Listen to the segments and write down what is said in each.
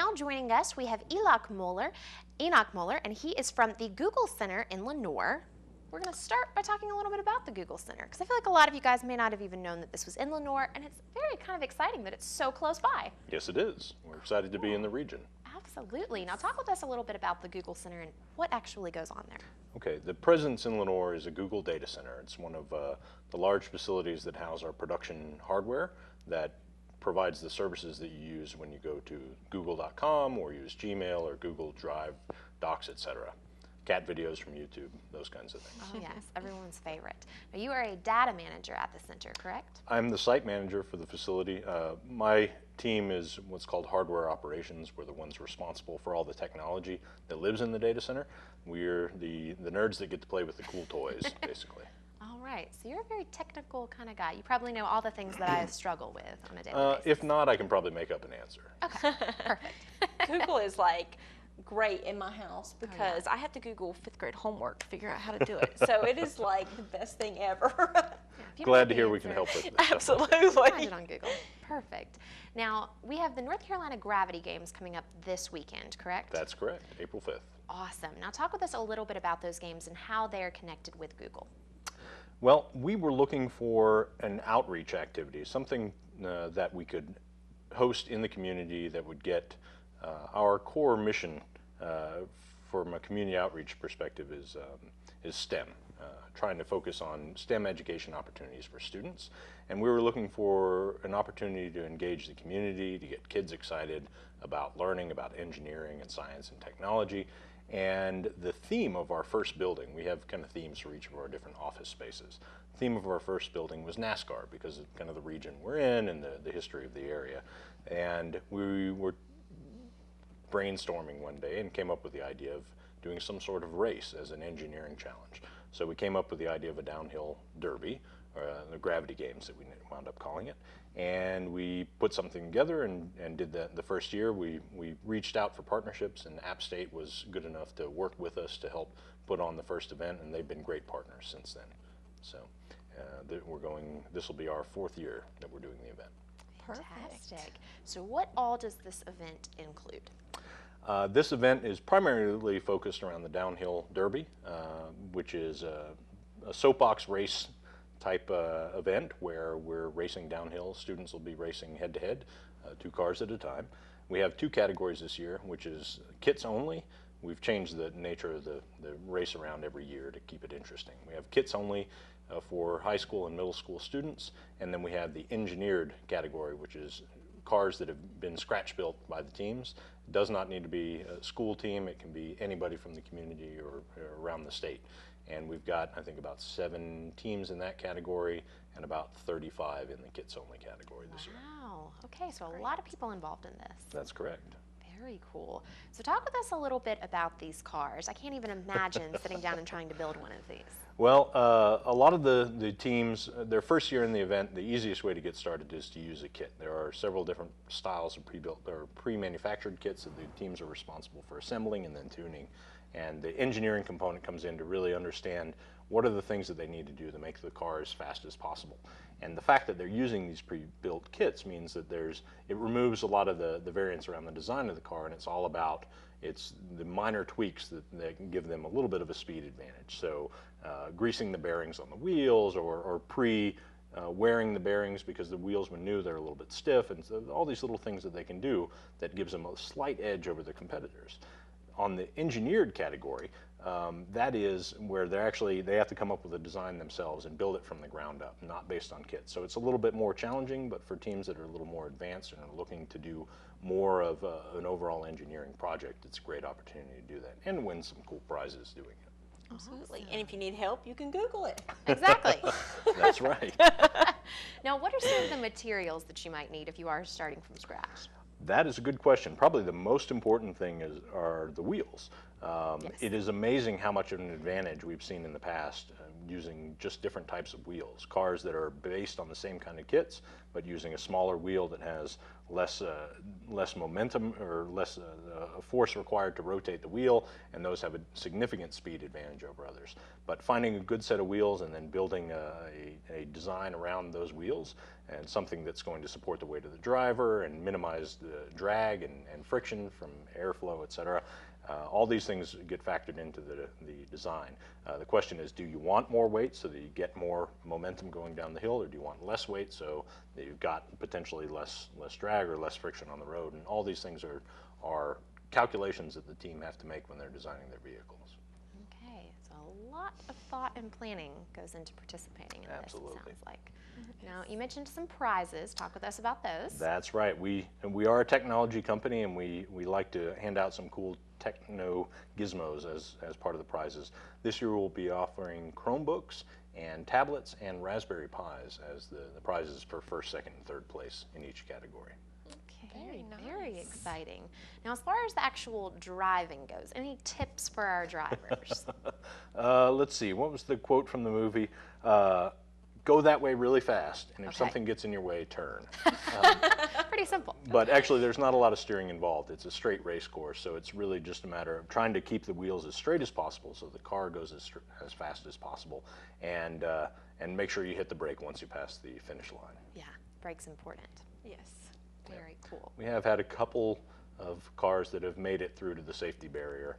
now joining us, we have Enoch Moeller, and he is from the Google Center in Lenoir. We're going to start by talking a little bit about the Google Center, because I feel like a lot of you guys may not have even known that this was in Lenoir, and it's very kind of exciting that it's so close by. Yes, it is. We're excited to be in the region. Absolutely. Now talk with us a little bit about the Google Center and what actually goes on there. Okay, the presence in Lenoir is a Google data center. It's one of the large facilities that house our production hardware that provides the services that you use when you go to google.com or use Gmail or Google Drive, Docs, etc. Cat videos from YouTube, those kinds of things. Oh yes, everyone's favorite. Now you are a data manager at the center, correct? I'm the site manager for the facility. My team is what's called hardware operations. We're the ones responsible for all the technology that lives in the data center. We're the nerds that get to play with the cool toys, basically. All right, so you're a very technical kind of guy. You probably know all the things that I struggle with on a daily basis. If not, I can probably make up an answer. Okay, perfect. Google is like great in my house because I have to Google 5th grade homework to figure out how to do it. So it is like the best thing ever. Glad to hear we can help with this. Absolutely. Find it on Google. Perfect. Now, we have the North Carolina Gravity Games coming up this weekend, correct? That's correct, April 5th. Awesome. Now talk with us a little bit about those games and how they are connected with Google. Well, we were looking for an outreach activity, something that we could host in the community that would get our core mission from a community outreach perspective is STEM, trying to focus on STEM education opportunities for students. And we were looking for an opportunity to engage the community, to get kids excited about learning about engineering and science and technology. And the theme of our first building, we have kind of themes for each of our different office spaces. The theme of our first building was NASCAR because of kind of the region we're in and the history of the area. And we were brainstorming one day and came up with the idea of doing some sort of race as an engineering challenge. So we came up with the idea of a downhill derby, the gravity games that we wound up calling it. And we put something together and did that the first year. We reached out for partnerships, and App State was good enough to work with us to help put on the first event, and they've been great partners since then. So this will be our 4th year that we're doing the event. Fantastic. So what all does this event include? This event is primarily focused around the downhill derby, which is a soapbox race type event where we're racing downhill. Students will be racing head-to-head, 2 cars at a time. We have 2 categories this year, which is kits only. We've changed the nature of the race around every year to keep it interesting. We have kits only for high school and middle school students, and then we have the engineered category, which is cars that have been scratch built by the teams. It does not need to be a school team. It can be anybody from the community or around the state. And we've got, I think, about 7 teams in that category and about 35 in the kits only category this year. Wow. Okay, so a lot of people involved in this. That's correct. Very cool. So talk with us a little bit about these cars. I can't even imagine sitting down and trying to build one of these. Well, a lot of the teams, their first year in the event, the easiest way to get started is to use a kit. There are several different styles of pre-built or pre-manufactured kits that the teams are responsible for assembling and then tuning. And the engineering component comes in to really understand what are the things that they need to do to make the car as fast as possible. And the fact that they're using these pre-built kits means that it removes a lot of the variance around the design of the car, and it's all about the minor tweaks that can give them a little bit of a speed advantage. So greasing the bearings on the wheels or wearing the bearings because the wheels, when new, they're a little bit stiff, and so all these little things that they can do that gives them a slight edge over their competitors. On the engineered category, that is where they have to come up with a design themselves and build it from the ground up, not based on kits. So it's a little bit more challenging, but for teams that are a little more advanced and are looking to do more of an overall engineering project, it's a great opportunity to do that and win some cool prizes doing it. Absolutely. Awesome. And if you need help, you can Google it. Exactly. That's right. Now, what are some of the materials that you might need if you are starting from scratch? That is a good question. Probably the most important thing are the wheels. Yes. It is amazing how much of an advantage we've seen in the past. using just different types of wheels, cars that are based on the same kind of kits, but using a smaller wheel that has less momentum or less force required to rotate the wheel, and those have a significant speed advantage over others. But finding a good set of wheels and then building a design around those wheels and something that's going to support the weight of the driver and minimize the drag and friction from airflow, et cetera. All these things get factored into the design. The question is, do you want more weight so that you get more momentum going down the hill, or do you want less weight so that you've got potentially less drag or less friction on the road? And all these things are calculations that the team have to make when they're designing their vehicles. Okay, so a lot of thought and planning goes into participating in Absolutely. this, it sounds like. Now, you mentioned some prizes. Talk with us about those. That's right. We are a technology company, and we like to hand out some cool techno gizmos as part of the prizes. This year we'll be offering Chromebooks and tablets and Raspberry Pis as the prizes for first, second, and third place in each category. Okay, Very very nice. exciting. Now, as far as the actual driving goes, any tips for our drivers? Let's see. What was the quote from the movie? Go that way really fast, and if Okay. something gets in your way, turn. Pretty simple. But actually, there's not a lot of steering involved. It's a straight race course, so it's really just a matter of trying to keep the wheels as straight as possible so the car goes as fast as possible, and make sure you hit the brake once you pass the finish line. Yeah, brake's important. Yes. Very cool. We have had a couple of cars that have made it through to the safety barrier,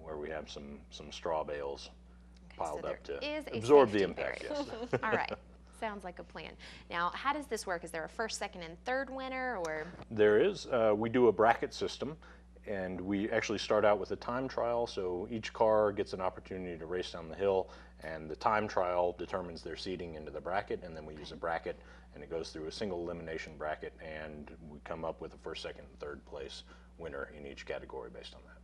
where we have some straw bales piled so up to there is a absorb the safety impact. barrier. Yes. All right. Sounds like a plan. Now, how does this work? Is there a first, second, and third winner, or? There is. We do a bracket system, and we actually start out with a time trial, so each car gets an opportunity to race down the hill, and the time trial determines their seating into the bracket, and then we use a bracket, and it goes through a single elimination bracket, and we come up with a first, second, and third place winner in each category based on that.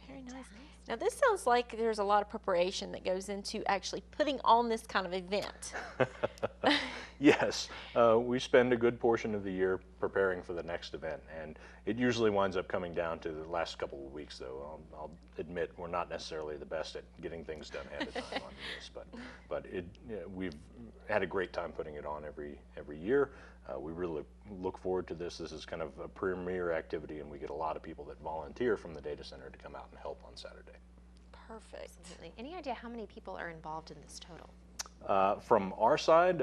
Very nice. Now, this sounds like there's a lot of preparation that goes into actually putting on this kind of event. Yes, we spend a good portion of the year preparing for the next event, and it usually winds up coming down to the last couple of weeks, though. I'll admit we're not necessarily the best at getting things done ahead of time on this, but we've had a great time putting it on every year. We really look forward to this. This is kind of a premier activity, and we get a lot of people that volunteer from the data center to come out and help on Saturday. Perfect. Absolutely. Any idea how many people are involved in this total? From our side,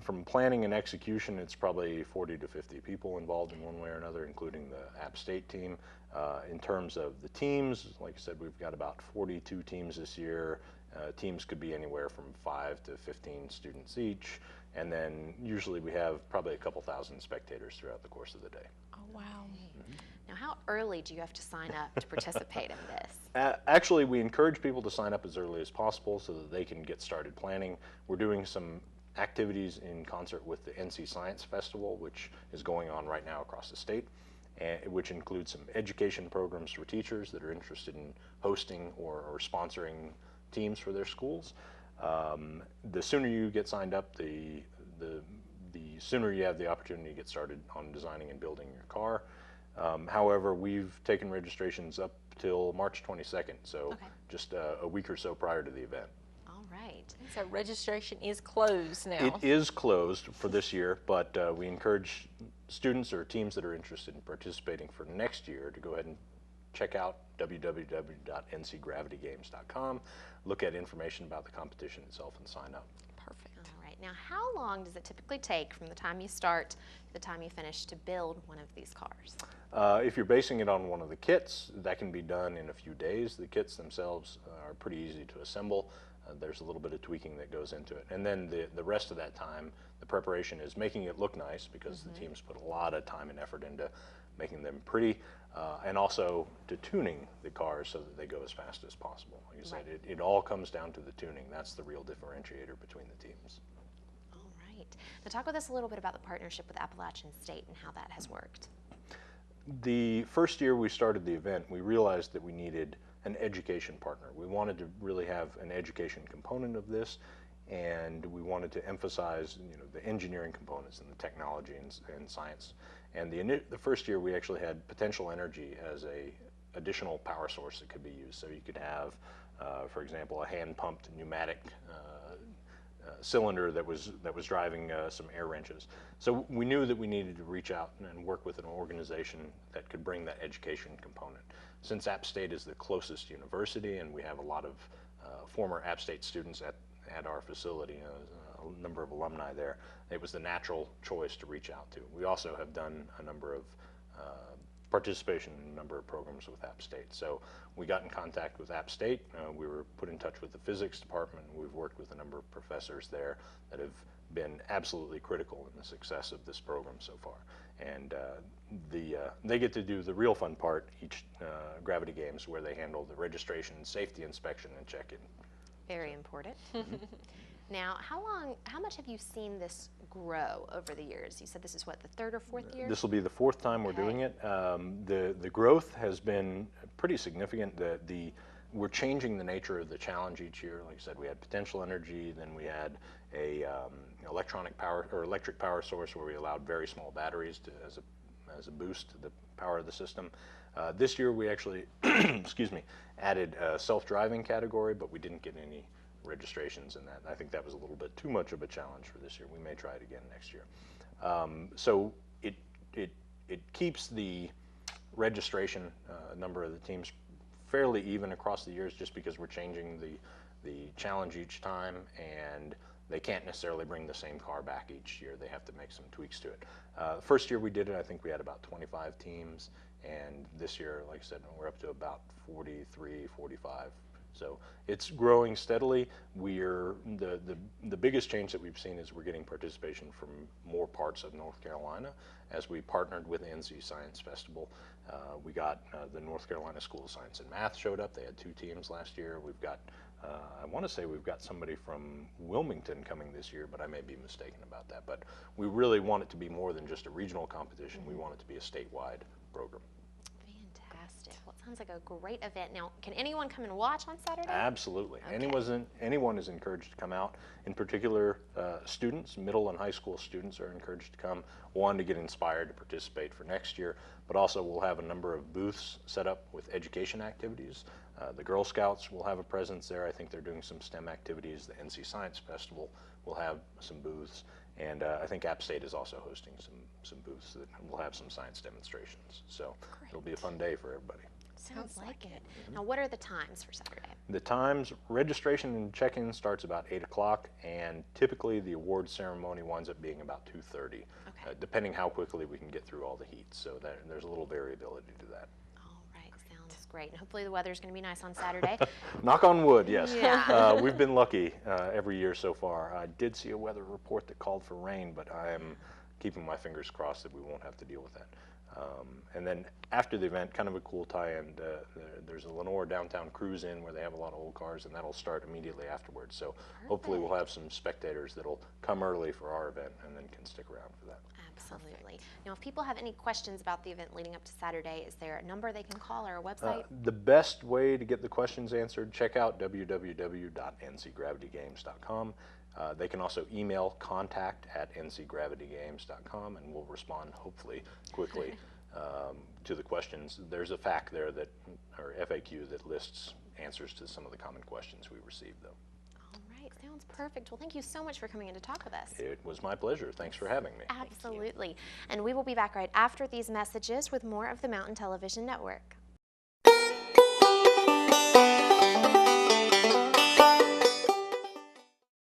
from planning and execution, it's probably 40 to 50 people involved in one way or another, including the App State team. In terms of the teams, like I said, we've got about 42 teams this year. Teams could be anywhere from 5 to 15 students each, and then usually we have probably a couple thousand spectators throughout the course of the day. Oh, wow. Now, how early do you have to sign up to participate in this? Actually, we encourage people to sign up as early as possible so that they can get started planning. We're doing some activities in concert with the NC Science Festival, which is going on right now across the state, which includes some education programs for teachers that are interested in hosting or sponsoring teams for their schools. The sooner you get signed up, the sooner you have the opportunity to get started on designing and building your car. However, we've taken registrations up till March 22nd, so just a week or so prior to the event. All right. So registration is closed now. It is closed for this year, but we encourage students or teams that are interested in participating for next year to go ahead and check out www.ncgravitygames.com, look at information about the competition itself, and sign up. Perfect. All right. Now, how long does it typically take from the time you start to the time you finish to build one of these cars? If you're basing it on one of the kits, that can be done in a few days. The kits themselves are pretty easy to assemble. There's a little bit of tweaking that goes into it. And then the rest of that time, the preparation is making it look nice, because the teams put a lot of time and effort into making them pretty, and also to tuning the cars so that they go as fast as possible. Like I said, it all comes down to the tuning. That's the real differentiator between the teams. All right. Now, talk with us a little bit about the partnership with Appalachian State and how that has worked. The first year we started the event, we realized that we needed an education partner. We wanted to really have an education component of this, and we wanted to emphasize, the engineering components and the technology and science. And the first year we actually had potential energy as a additional power source that could be used. So you could have, for example, a hand-pumped pneumatic cylinder that was driving some air wrenches. So we knew that we needed to reach out and work with an organization that could bring that education component. Since App State is the closest university, and we have a lot of former App State students at our facility, a number of alumni there, it was the natural choice to reach out to. We also have done a number of participation in a number of programs with App State. So we got in contact with App State. We were put in touch with the physics department. We've worked with a number of professors there that have been absolutely critical in the success of this program so far. And they get to do the real fun part each Gravity Games, where they handle the registration, safety inspection, and check-in. Very important. Now, how much have you seen this grow over the years? You said this is what, the third or fourth year? This will be the fourth time we're doing it. The growth has been pretty significant. We're changing the nature of the challenge each year. Like I said, we had potential energy, then we had a electric power source where we allowed very small batteries as a boost to the power of the system. This year we actually, excuse me, added a self-driving category, but we didn't get any registrations in that. I think that was a little bit too much of a challenge for this year. We may try it again next year. So it keeps the registration number of the teams fairly even across the years, just because we're changing the challenge each time, and they can't necessarily bring the same car back each year. They have to make some tweaks to it. First year we did it, I think we had about 25 teams, and this year, like I said, we're up to about 43, 45. So it's growing steadily. The biggest change that we've seen is we're getting participation from more parts of North Carolina. As we partnered with the NC Science Festival, we got the North Carolina School of Science and Math showed up. They had 2 teams last year. We've got, I want to say we've got somebody from Wilmington coming this year, but I may be mistaken about that. But we really want it to be more than just a regional competition. We want it to be a statewide program. Fantastic. Well, it sounds like a great event. Now, can anyone come and watch on Saturday? Absolutely. Okay. Anyone is encouraged to come out. In particular, students, middle and high school students are encouraged to come, one, to get inspired to participate for next year, but also we'll have a number of booths set up with education activities. The Girl Scouts will have a presence there. I think they're doing some STEM activities. The NC Science Festival will have some booths. And I think App State is also hosting some booths that will have some science demonstrations. So it'll be a fun day for everybody. Sounds like it. Now, what are the times for Saturday? The times, registration and check-in starts about 8 o'clock, and typically the award ceremony winds up being about 2:30, Okay. Depending how quickly we can get through all the heat. So there's a little variability to that. All right, sounds great. And hopefully the weather's going to be nice on Saturday. Knock on wood, yes. Yeah. We've been lucky every year so far. I did see a weather report that called for rain, but I am keeping my fingers crossed that we won't have to deal with that. And then after the event, kind of a cool tie-in, there's a Lenore downtown cruise in where they have a lot of old cars, and that'll start immediately afterwards. So hopefully we'll have some spectators that'll come early for our event and then can stick around for that. Absolutely. Now, if people have any questions about the event leading up to Saturday, is there a number they can call or a website? The best way to get the questions answered, check out www.ncgravitygames.com. They can also email contact@ncgravitygames.com, and we'll respond hopefully quickly to the questions. There's a FAQ there or FAQ that lists answers to some of the common questions we received, though. All right, sounds perfect. Well, thank you so much for coming in to talk with us. It was my pleasure. Thanks for having me. Absolutely. And we will be back right after these messages with more of the Mountain Television Network.